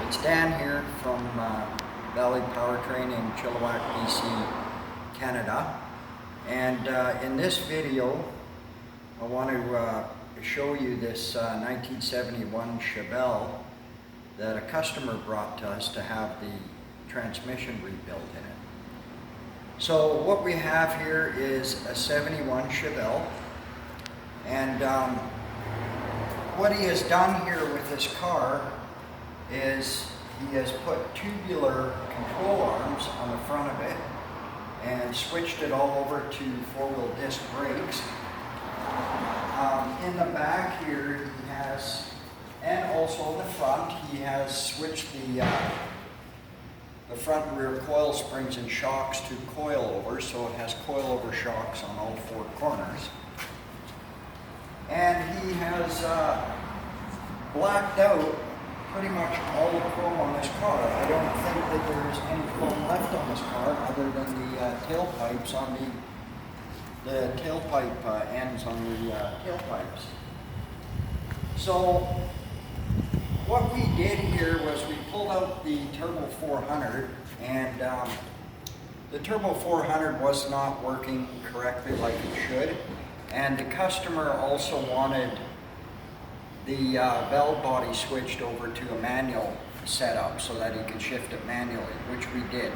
It's Dan here from Valley Powertrain in Chilliwack B.C, Canada, and in this video I want to show you this 1971 Chevelle that a customer brought to us to have the transmission rebuilt in it. So what we have here is a 71 Chevelle, and what he has done here with this car is he has put tubular control arms on the front of it and switched it all over to four-wheel disc brakes. In the back here he has, and also in the front, he has switched the front and rear coil springs and shocks to coilover, so it has coilover shocks on all four corners. And he has blacked out pretty much all the chrome on this car. I don't think that there's any chrome left on this car other than the tailpipes on the tailpipe ends on the tailpipes. So what we did here was we pulled out the Turbo 400, and the Turbo 400 was not working correctly like it should, and the customer also wanted the valve body switched over to a manual setup so that he could shift it manually, which we did.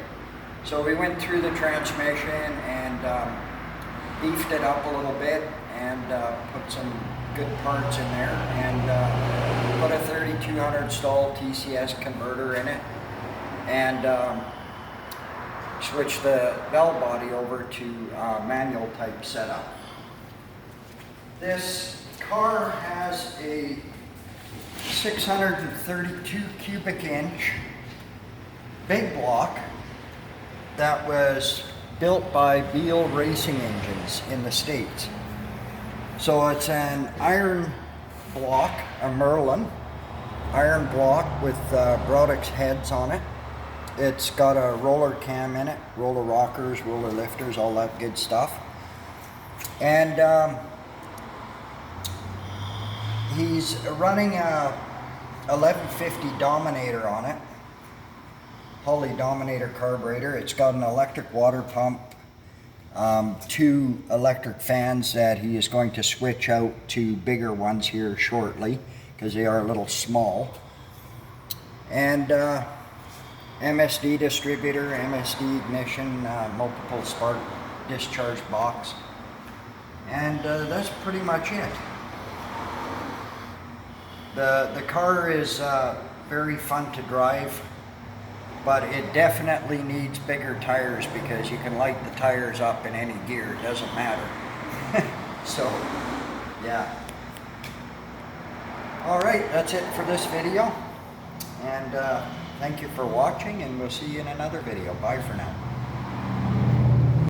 So we went through the transmission and beefed it up a little bit and put some good parts in there, and put a 3200 stall TCS converter in it, and switched the valve body over to manual type setup. This car has a 632 cubic inch big block that was built by Beal Racing Engines in the States. So it's an iron block, a Merlin iron block with Brodix heads on it. It's got a roller cam in it, roller rockers, roller lifters, all that good stuff. And he's running a 1150 Dominator on it, Holley Dominator carburetor. It's got an electric water pump, two electric fans that he is going to switch out to bigger ones here shortly because they are a little small, and MSD distributor, MSD ignition, multiple spark discharge box, and that's pretty much it. The car is very fun to drive, but it definitely needs bigger tires because you can light the tires up in any gear, it doesn't matter. So, yeah. Alright, that's it for this video, and thank you for watching, and we'll see you in another video. Bye for now.